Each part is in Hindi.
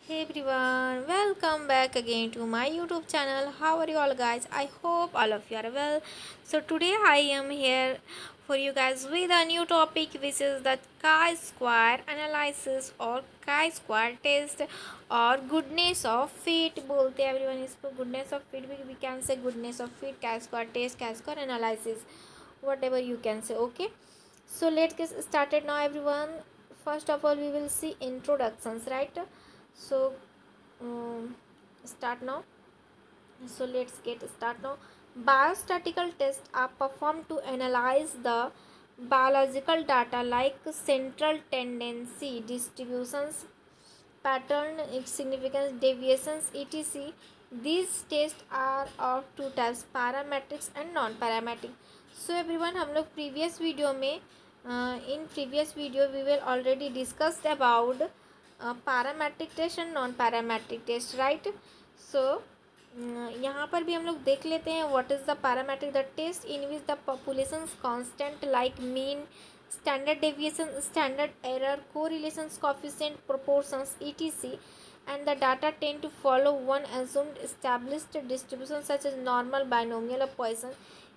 Hey everyone, welcome back again to my YouTube channel. How are you all guys? I hope all of you are well. So today I am here for you guys with a new topic, which is the chi-square analysis or chi-square test or goodness of fit बोलते हैं everyone इसको goodness of fit भी we can say goodness of fit chi-square test chi-square analysis whatever you can say. Okay, so let's get started now everyone. First of all we will see introductions, right? So start now. So let's get start now. Biostatical tests are performed to analyze the biological data like central tendency, distributions, pattern, significance, deviations, etc. These tests are of two types, parametrics and non-parametric. So everyone, हम लोग previous video में in previous video we will already discussed about parametric test and non-parametric test, right? So यहाँ पर भी हम लोग देख लेते हैं what is the parametric the test in which the population constant like mean standard deviation, standard error, correlations, coefficient, proportions, etc. And the data tend to follow one assumed established distribution such as normal, binomial or Poisson,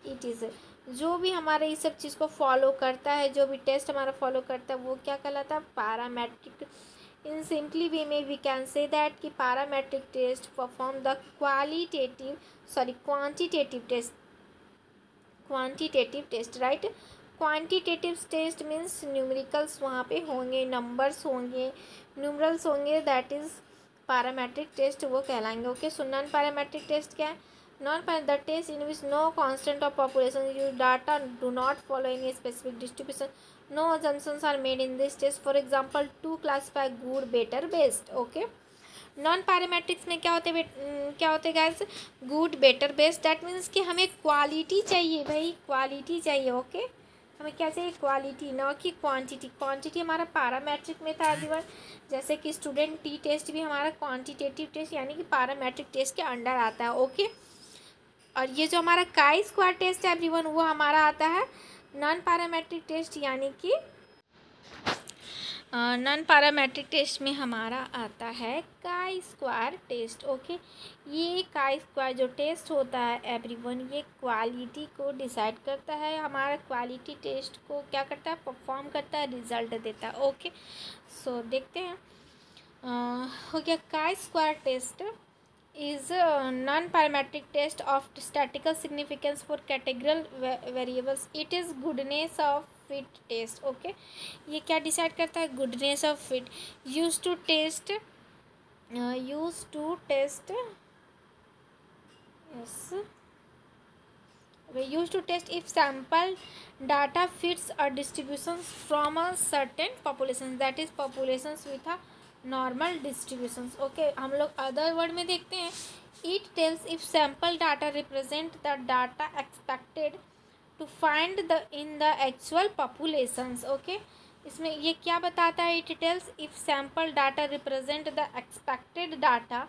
etc. जो भी हमारे इस सब चीज़ को फॉलो करता है, जो भी टेस्ट हमारा फॉलो करता है, वो क्या कहलाता है? पैरामेट्रिक. In simply way में we can say that कि parametric test perform the quantitative test, right? Quantitative test means numericals वहाँ पे होंगे, नंबर्स होंगे, न्यूमरल्स होंगे, दैट इज़ पैरामेट्रिक टेस्ट वो कहलाएंगे. Okay, so non parametric test क्या है? Non the test in which no constant of population you data do not follow any specific distribution, no assumptions are made in this test. For example, to classify good, better, best. Okay, non parametrics में क्या होते guys? Good, better, best. That means कि हमें क्वालिटी चाहिए भाई, क्वालिटी चाहिए. ओके, हमें क्या चाहिए? क्वालिटी, ना कि क्वांटिटी. क्वांटिटी हमारा पैरामेट्रिक में था एवरीवन, जैसे कि स्टूडेंट टी टेस्ट भी हमारा क्वांटिटेटिव टेस्ट यानी कि पैरामेट्रिक टेस्ट के अंडर आता है. ओके, और ये जो हमारा काई स्क्वायर टेस्ट है एवरीवन, वो हमारा आता है नॉन पैरामेट्रिक टेस्ट यानी कि नॉन पैरामेट्रिक टेस्ट में हमारा आता है काई स्क्वायर टेस्ट. ओके, ये काई स्क्वायर जो टेस्ट होता है एवरीवन, ये क्वालिटी को डिसाइड करता है. हमारा क्वालिटी टेस्ट को क्या करता है? परफॉर्म करता है, रिजल्ट देता है. ओके, सो देखते हैं. हो गया chi square test is a non-parametric test of statistical significance for categorical variables. It is goodness of fit test. Okay, ये क्या डिसाइड करता है? goodness of fit. used to test we used to test if sample data fits a distribution from a certain population, that is populations with a normal distributions. Okay, हम लोग अदर वर्ड में देखते हैं. It tells if sample data represent the data expected to find the in the actual populations. Okay, इसमें ये क्या बताता है? It tells if sample data represent the expected data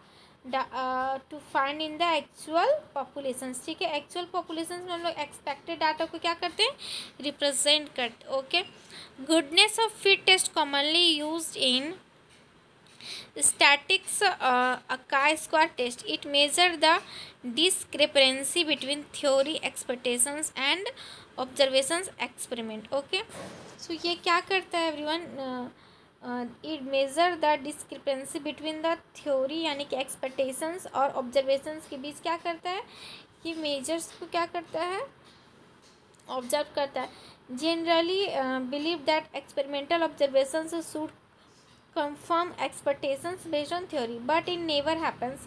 to find in the actual populations. ठीक है, एक्चुअल पॉपुलेशंस में हम लोग एक्सपेक्टेड डाटा को क्या करते हैं? रिप्रेजेंट करते. Okay, goodness of fit test commonly used in statics, a chi-square test. It measures the discrepancy between theory expectations and observations experiment. Okay, so ये क्या करता है everyone? It measure the discrepancy between the theory यानी कि expectations और observations के बीच क्या करता है? ये measures को क्या करता है? observe करता है. Generally believe that experimental observations should confirm expectations based on theory, but it never happens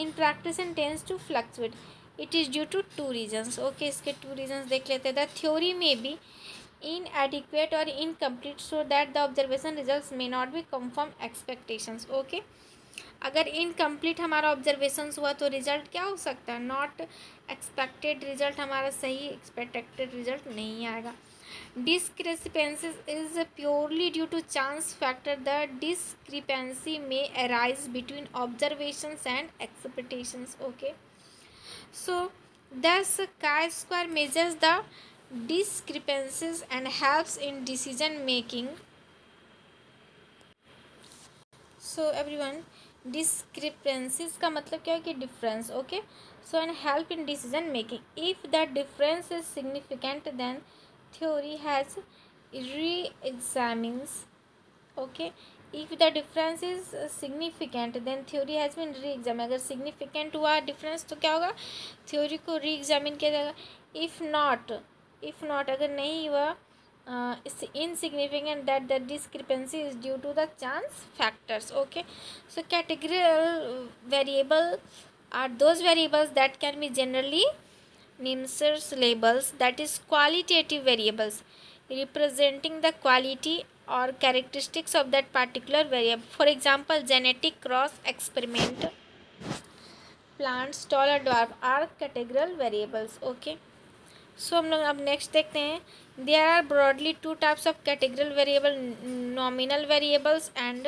in practice and tends to fluctuate. It is due to two reasons. Okay, इसके two reasons देख लेते हैं. The theory may be inadequate or incomplete so that the observation results may not be confirm expectations. Okay, अगर इनकम्प्लीट हमारा ऑब्जर्वेशंस हुआ तो रिजल्ट क्या हो सकता है? नॉट एक्सपेक्टेड रिजल्ट, हमारा सही एक्सपेक्टेड रिजल्ट नहीं आएगा. Discrepancy is purely due to chance factor. The discrepancy may arise between observations and expectations. Okay, so thus chi-square measures the discrepancies and helps in decision making. So everyone, discrepancies का मतलब क्या है कि difference, okay. So and help in decision making, if the difference is significant then theory has re examines, okay. If the difference is significant then theory has been re examine, अगर सिग्निफिकेंट हुआ डिफरेंस तो क्या होगा, थ्योरी को री एग्जामिन किया जाएगा। इफ़ नॉट अगर नहीं हुआ insignificant, that the discrepancy is due to the chance factors, okay। So categorical variable are those variables that can be generally Nimser's labels, that is qualitative variables representing the quality or characteristics of that particular variable. For example, genetic cross experiment, plants tall or dwarf are categorical variables, okay। सो हम लोग अब नेक्स्ट देखते हैं, there are broadly two types of categorical variable, nominal variables and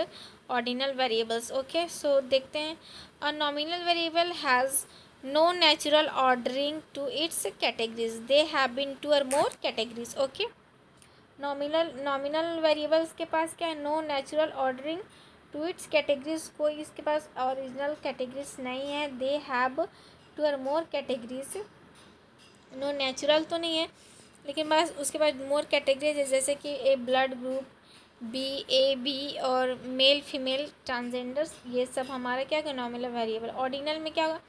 ordinal variables, okay. So देखते हैं, a nominal variable has no natural ordering to its categories, they have been two और more categories, okay. Nominal variables के पास क्या है, no natural ordering to its categories, कोई इसके पास ओरिजिनल कैटेगरीज नहीं है, दे हैव टू और मोर कैटेगरीज, नो नेचुरल तो नहीं है लेकिन बस उसके बाद मोर कैटेगरीज है, जैसे कि ए ब्लड ग्रुप, बी और मेल फीमेल ट्रांसजेंडर्स, ये सब हमारा क्या होगा, नॉमिनल वेरिएबल। ऑर्डिनल में क्या होगा,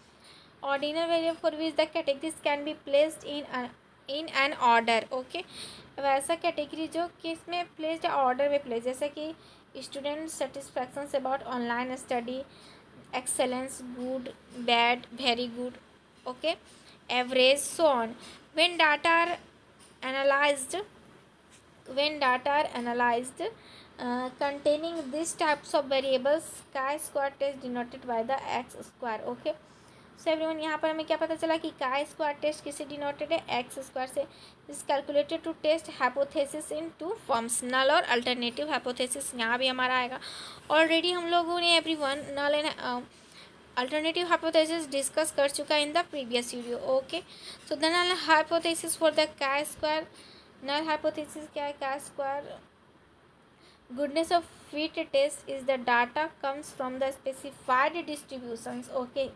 ordinal variable for which the categories can be placed in an order, okay. वैसा कैटेगरी जो कि इसमें प्लेस्ड ऑर्डर में प्लेस, जैसे कि student satisfaction about online study, excellence, good, bad, very good, okay, average, so on. When data are analyzed containing these types of variables, chi-square test denoted by the x square, okay। So everyone, यहाँ पर हमें क्या पता चला कि chi-square test किससे डिनोटेड है, एक्स स्क्वायर से। Is calculated to test hypothesis in two forms, null और अल्टरनेटिव हाइपोथेसिस, यहाँ भी हमारा आएगा। ऑलरेडी हम लोगों ने everyone null and alternative hypothesis discuss कर चुका है in the previous video, okay. So the null hypothesis for the chi square, null hypothesis क्या है, chi square goodness of fit test is the data comes from the specified distributions, okay।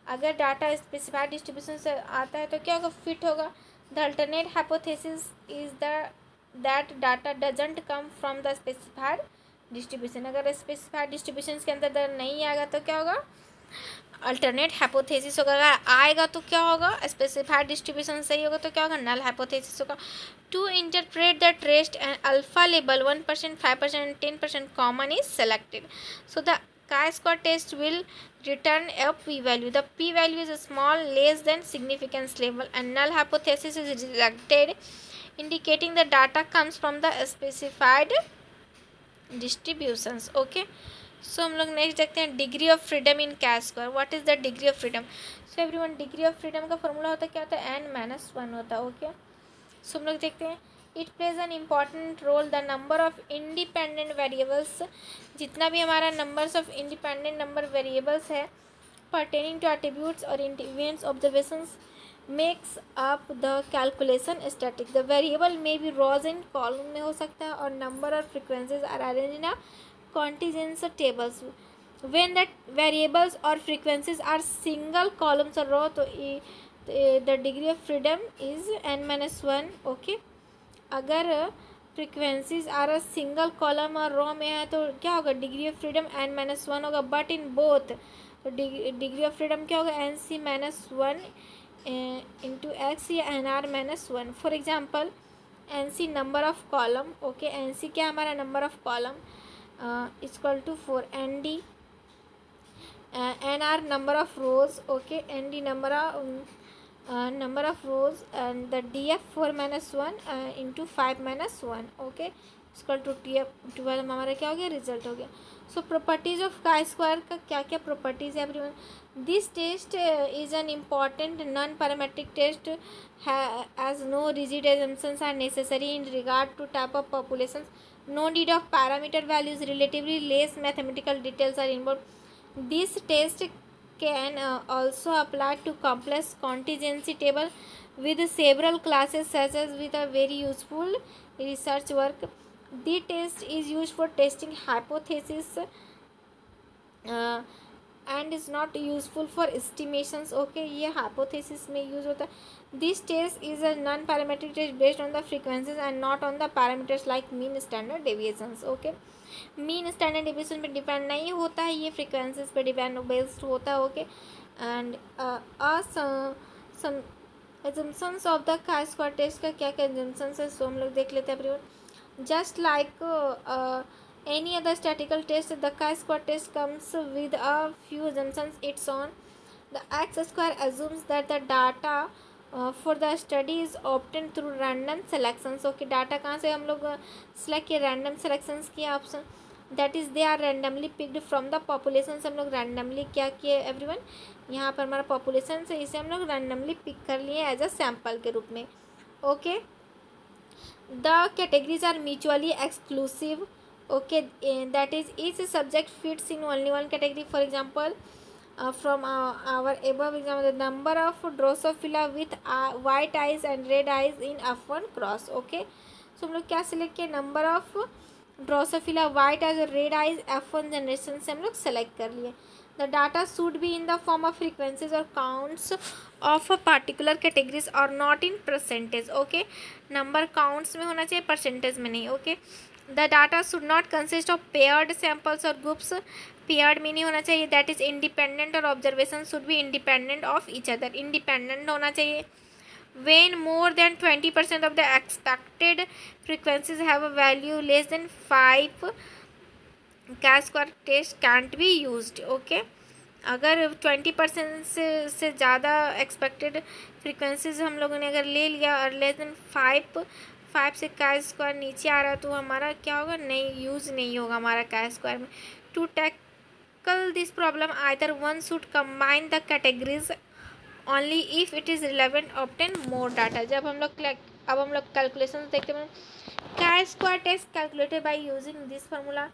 अगर डाटा स्पेसिफाइड डिस्ट्रीब्यूशन से आता है तो क्या होगा, फिट होगा। The alternate hypothesis is that data doesn't come from the specified distribution, अगर स्पेसिफाइड डिस्ट्रीब्यूशन के अंदर नहीं आएगा तो क्या होगा, अल्टरनेट हाइपोथेसिस होगा। अगर आएगा तो क्या होगा, स्पेसिफाइड डिस्ट्रीब्यूशन सही होगा तो क्या होगा, नल हाइपोथेसिस होगा। To interpret the test and alpha लेबल 1%, 5%, 10% common is selected, so the chi-square test will return a p-value. The p-value is small, less than significance level, and null hypothesis is rejected, indicating the data comes from the specified distributions, okay। सो हम लोग नेक्स्ट देखते हैं, degree of freedom in chi-square। What is the degree of freedom. So everyone, degree of freedom का फॉर्मूला होता है क्या होता है, n-1 होता है, ओके। सो हम लोग देखते हैं, it plays an important role, the number of independent variables, जितना भी हमारा numbers of independent number variables है पर्टेनिंग टू एट्रीब्यूट्स और events observations makes up the calculation static. The variable में भी रोज इन कॉलम में हो सकता है और नंबर और frequencies are arrange in contingency tables when that variables or frequencies are single columns or row, तो the degree of freedom is n-1, okay। अगर frequencies are a single column और row में है तो क्या होगा, degree of freedom n-1 होगा, but in both तो degree of freedom क्या होगा, nc-1 into x या nr-1। For example nc number of column, okay, nc क्या हमारा number of column equal to 4, nd nr number of rows, okay, nd number of rows, and the df 4-1 into 5-1, okay, equal to df 12 हमारा क्या हो गया, रिजल्ट हो गया। सो प्रॉपर्टीज ऑफ chi-square का क्या क्या प्रॉपर्टीज है everyone. This test is an important non parametric test as no rigid assumptions are necessary in regard to type of populations, no need of parameter values, relatively less mathematical details are involved. This test can also apply to complex contingency table with several classes, such as with a very useful research work. The test is used for testing hypothesis and is not useful for estimations. Okay, ये हाइपोथेसिस में यूज होता है। This test is a non parametric test based on the frequencies and not on the parameters like mean standard deviations. Okay, mean standard deviation पे डिपेंड नहीं होता है, ये फ्रीक्वेंसीज पे डिपेंड बेस्ड होता है। Okay, and some assumptions of the chi square test का क्या क्या एजम्पशंस है, सो हम लोग देख लेते हैं everyone. Just like any other statistical test, the chi-square test comes with a few assumptions its own. The x-square assumes that the data for the study is obtained through random selections. Okay, data कहाँ से हम लोग select किए, random selections किया option, that is they are randomly picked from the population। से हम लोग randomly क्या किए एवरीवन, यहाँ पर हमारा population से इसे हम लोग randomly pick कर लिए एज अ सैम्पल के रूप में। Okay, the categories are mutually exclusive। Okay, that is each subject fits in only one category. For example, from our above example, the number of Drosophila with white eyes and red eyes in F1 cross. Okay, so हम लोग क्या select किए, number of Drosophila white eyes और red eyes F1 generation से हम लोग select कर लिए। The data should be in the form of frequencies or counts of a particular categories or not in percentage। Okay, number counts में होना चाहिए, percentage में नहीं। Okay, the data should not consist of paired samples or groups। paired में नहीं होना चाहिए, that is independent, और observation should be independent of each other। independent होना चाहिए। when more than 20% of the expected frequencies have a value less than 5, chi-square test can't be used। okay, अगर 20% से ज़्यादा एक्सपेक्टेड फ्रीक्वेंसीज हम लोगों ने अगर ले लिया और लेस देन 5 से chi स्क्वायर नीचे आ रहा है, तो हमारा क्या होगा, नहीं यूज़ नहीं होगा हमारा chi स्क्वायर में। To tackle this problem either one should combine the categories only if it is relevant obtain more data. जब हम लोग अब हम लोग कैलकुलेशन देखते हैं, chi square test calculated by using this formula,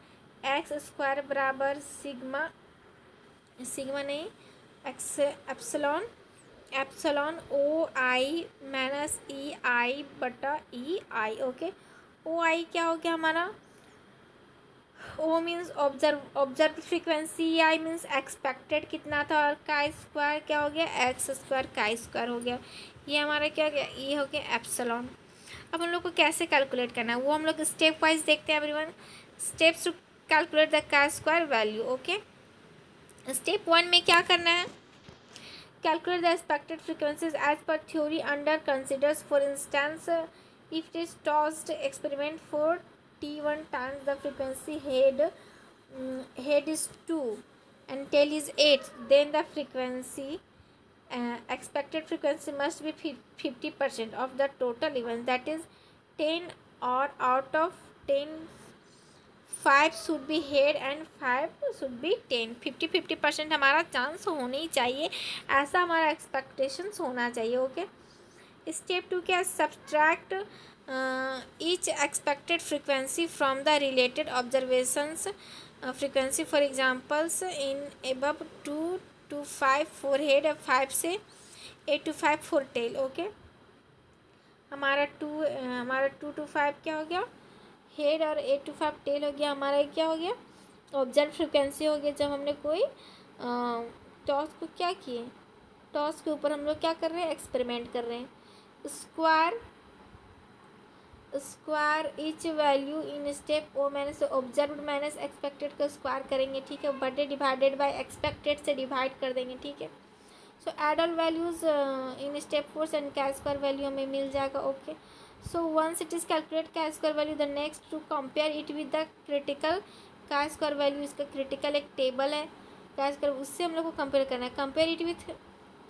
X square बराबर सिग्मा नहीं epsilon O I minus E I बटा ई आई। ओके, ओ आई क्या हो गया हमारा, O means observe frequency, I means expected कितना था, और chi स्क्वायर क्या हो गया, एक्स स्क्वायर chi स्क्वायर हो गया। ये हमारा क्या हो गया, ये हो गया एप्सिलॉन। अब हम लोग को कैसे कैलकुलेट करना है वो हम लोग स्टेप वाइज देखते हैं everyone. Steps to calculate the chi square value. Okay, step 1 में क्या करना है, calculate the expected frequencies as per theory under considers. For instance, if it is tossed experiment for t1 times the frequency head is 2 and tail is 8, then the frequency expected frequency must be 50% of the total events, that is 10, or out of 10 5 should be head and 5 should be 10। 50% हमारा चांस होना ही चाहिए, ऐसा हमारा एक्सपेक्टेशंस होना चाहिए। ओके, स्टेप 2 क्या, subtract each expected frequency from the related observations frequency। for examples in above 2 to 5 for head, 5 से 8 to 5 for tail। ओके, हमारा 2 to 5 क्या हो गया, हेड, और 8 to 5 टेल हो गया। हमारा क्या हो गया, ऑब्जर्व फ्रिक्वेंसी हो गया। जब हमने कोई टॉस को क्या किए, टॉस के ऊपर हम लोग क्या कर रहे हैं, एक्सपेरिमेंट कर रहे हैं। Square each value in step O minus observed minus expected का स्क्वायर करेंगे। ठीक है, बटे डिवाइडेड बाय एक्सपेक्टेड से डिवाइड कर देंगे। ठीक है, so add all values in step 4 and chi square value हमें मिल जाएगा। Okay, so once it is calculate chi square value, the next to compare it with the critical chi square value। इसका critical एक टेबल है chi square, उससे हम लोग को कंपेयर करना है। कंपेयर इट विथ,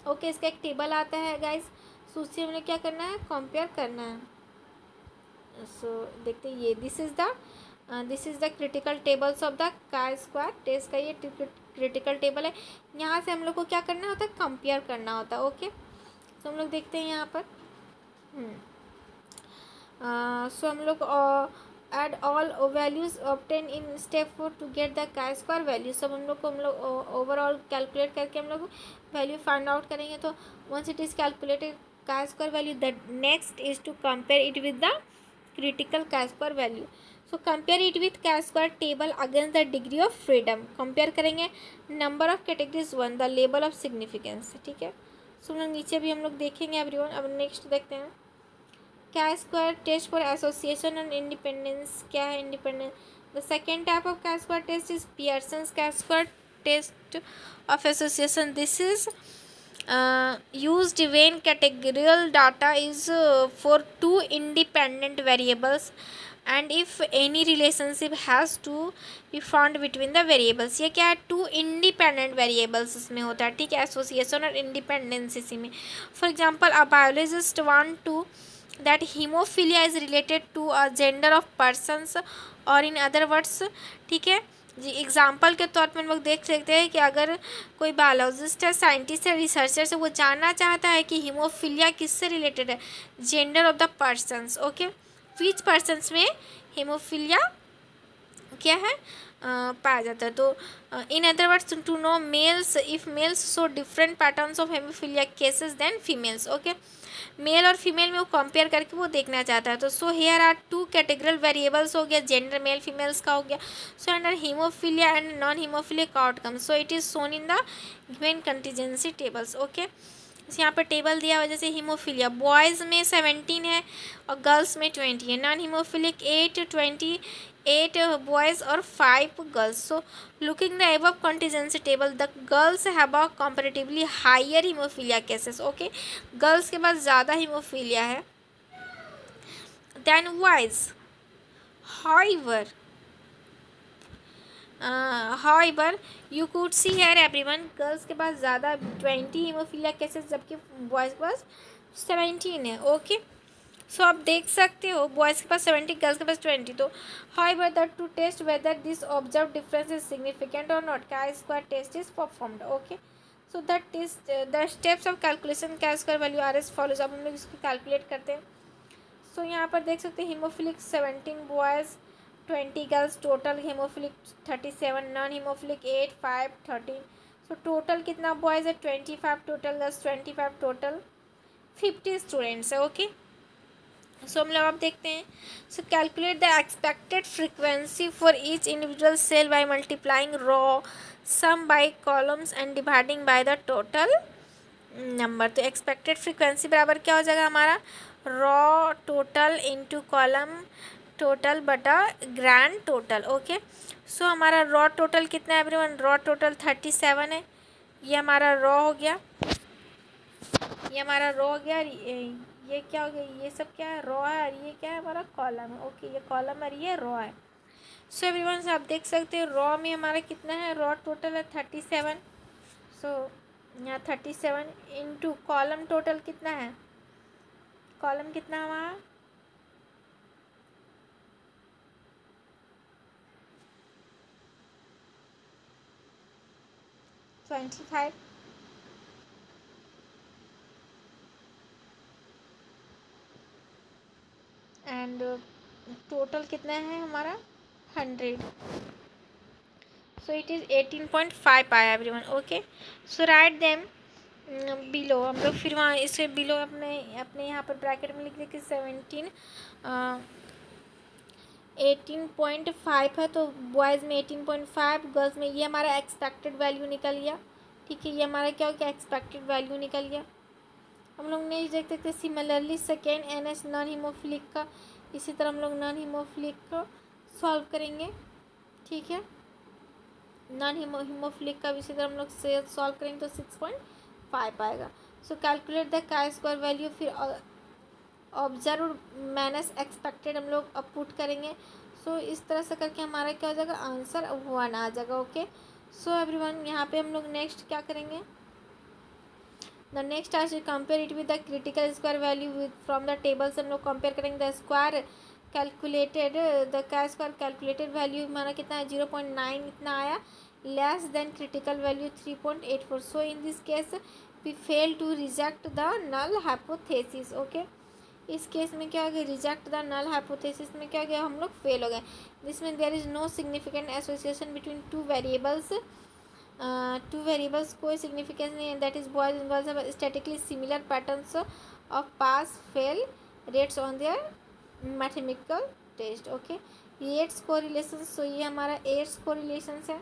ओके, इसका एक टेबल आता है गाइस, सो उससे हमें क्या करना है, कंपेयर करना है। सो देखते हैं, ये this is the critical tables of the chi square test का ये क्रिटिकल टेबल है। यहाँ से हम लोग को क्या करना होता है, कंपेयर करना होता है। ओके, तो हम लोग देखते हैं यहाँ पर, सो हम लोग add all values obtain in step 4 to get the chi square value. सब हम लोग ओवरऑल कैलकुलेट करके हम लोग वैल्यू फाइंड आउट करेंगे। तो once it is calculated chi square value, the next is to compare it with the critical chi square value. So compare it with chi square table against the degree of freedom. Compare करेंगे number of categories 1 the level of significance. ठीक है. सो हम लोग नीचे भी हम लोग देखेंगे एवरीवन. अब नेक्स्ट देखते हैं chi square test for association and independence. क्या है independence? The second type of chi square test is Pearson's chi square test of association. This is used when categorical data is for two independent variables and if any relationship has to be found between the variables. ये क्या है? टू इंडिपेंडेंट वेरिएबल्स इसमें होता है. ठीक है. एसोसिएशन और इंडिपेंडेंस इसी में. For example a biologist want to that hemophilia is related to a gender of persons और इन अदर वर्ड्स. ठीक है जी. एग्जाम्पल के तौर पर हम लोग देख सकते हैं कि अगर कोई बायोलॉजिस्ट है, साइंटिस्ट है, रिसर्चर से वो जानना चाहता है कि हीमोफीलिया किससे रिलेटेड है, gender of the persons. Okay. Which persons में हीमोफीलिया क्या है पाया जाता है. तो in other words to know males if males show different patterns of haemophilia cases then females. Okay. Male और फीमेल में वो कंपेयर करके वो देखना चाहता है. तो so here are two categorical variables हो गया, जेंडर मेल फीमेल्स का हो गया. So under haemophilia and non haemophilic outcome. So it is shown in the given contingency tables. Okay. यहाँ पर टेबल दिया हुआ जैसे हीमोफीलिया बॉयज़ में 17 है और गर्ल्स में 20 है. नॉन हीमोफीलिक 8, 28 बॉयज़ और 5 girls. So looking the above contingency table the girls have a comparatively higher hemophilia cases. Okay. Girls के पास ज़्यादा हीमोफीलिया है than boys. however you could see here everyone girls के पास ज़्यादा 20 हीमोफीलिया केसेस जबकि बॉयज़ के पास 17 है. ओके. सो आप देख सकते हो बॉयज़ के पास 70, गर्ल्स के पास 20. तो however the to test whether this observed difference is significant or not chi square test is performed. Okay. so the steps of calculation chi square value are as follows. अब हम लोग इसको कैलकुलेट करते हैं. सो यहाँ पर देख सकते हैं hemophilic 17 boys 20 girls. Total hemophilic 37, non hemophilic 8, 5, 13. So total कितना बॉयज़ है 25, टोटल गर्ल्स 25, टोटल 50 स्टूडेंट्स है. ओके. सो हम लोग अब देखते हैं. So calculate the expected frequency for each individual cell by multiplying row sum by columns and dividing by the total number. तो एक्सपेक्टेड फ्रीक्वेंसी बराबर क्या हो जाएगा हमारा row total into column total बटा ग्रैंड टोटल. ओके. सो हमारा रॉ टोटल कितना है एवरीवन? रॉ टोटल 37 है. ये हमारा रॉ हो गया. ये क्या हो गया? ये सब क्या है? रॉ है. और ये क्या है? हमारा कॉलम है. ओके. ये कॉलम और ये रॉ है. सो एवरीवन से आप देख सकते हो रॉ में हमारा कितना है? रॉ टोटल है 37. सो यहाँ 37 इंटू कॉलम टोटल कितना है? कॉलम कितना हमारा 25. एंड टोटल कितना है हमारा 100. सो इट इज़ 18.5 आया एवरीवन. ओके. सो राइट देम बिलो. हम लोग फिर वहाँ इससे बिलो अपने यहाँ पर ब्रैकेट में लिख दें कि 18.5 है. तो बॉयज़ में 18.5, गर्ल्स में ये हमारा एक्सपेक्टेड वैल्यू निकल गया. ठीक है. ये हमारा क्या हो गया? एक्सपेक्टेड वैल्यू निकल गया. हम लोग नेक्स्ट देखते थे similarly second NH non hemophilic का. इसी तरह हम लोग नॉन हीमोफिलिक को सॉल्व करेंगे. ठीक है. नॉन हीमोफिलिक का इसी तरह हम लोग से सॉल्व करेंगे तो 6.5 आएगा. सो calculate the chi square value. फिर ऑब्जर्व माइनस एक्सपेक्टेड हम लोग अब पुट करेंगे. सो इस तरह से करके हमारा क्या हो जाएगा? आंसर 1 आ जाएगा. ओके. सो एवरीवन यहाँ पे हम लोग नेक्स्ट क्या करेंगे? द नेक्स्ट आज compare it with the critical square value with from the tables. हम लोग कंपेयर करेंगे the square calculated the chi square calculated value हमारा कितना है? 0.9 इतना आया. Less than critical value 3.84. So in this case we fail to reject the null hypothesis. Okay. इस केस में क्या हो गया? रिजेक्ट द नल हाइपोथेसिस में क्या हो गया? हम लोग फेल हो गए. This mean there is no significant association between two variables. कोई सिग्निफिकेंस नहीं है. That is boys and girls have statically similar patterns of pass fail rates on their mathematical test. Okay. It's correlation, so ये हमारा एट्स कोरिलेशन है.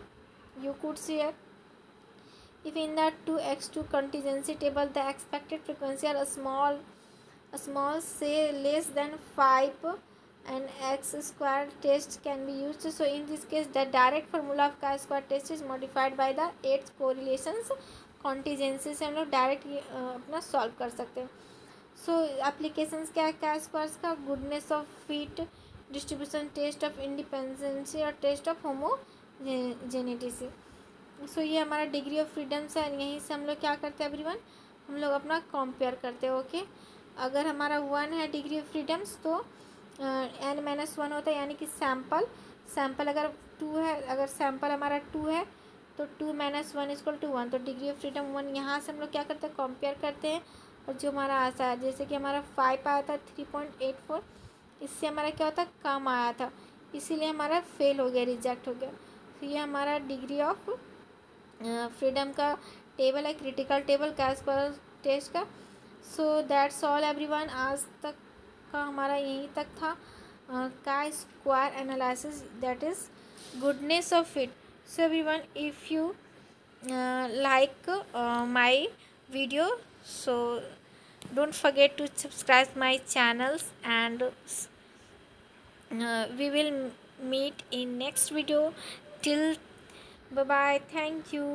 You could see here, if in the 2x2 contingency table the expected frequency are a small say less than 5 and x square test can be used. So in this case the direct formula of chi-square test is modified by the 8 correlations contingency से हम लोग डायरेक्ट अपना सॉल्व कर सकते हैं. सो एप्लीकेशंस क्या है chi-squares का? Goodness of fit, distribution test of independency और टेस्ट ऑफ होमोजेनिटी. सो ये हमारा डिग्री ऑफ फ्रीडम्स है. यहीं से हम लोग क्या करते हैं एवरीवन, हम लोग अपना कंपेयर करते हैं. ओके, अगर हमारा 1 है डिग्री ऑफ फ्रीडम्स तो n-1 होता है, यानी कि सैम्पल अगर 2 है, अगर सैम्पल हमारा 2 है तो 2 - 1 = 1. तो डिग्री ऑफ फ्रीडम 1. यहाँ से हम लोग क्या करते हैं, कंपेयर करते हैं. और जो हमारा आता है, जैसे कि हमारा 5 आया था 3.84, इससे हमारा क्या होता है, कम आया था, इसीलिए हमारा फेल हो गया, रिजेक्ट हो गया. तो ये हमारा डिग्री ऑफ फ्रीडम का टेबल है, क्रिटिकल टेबल chi-square टेस्ट का. So that's all everyone. आज तक का हमारा यहीं तक था chi-square analysis, that is goodness of fit. So everyone, if you like my video, so don't forget to subscribe my channels, and we will meet in next video. Till bye bye, thank you.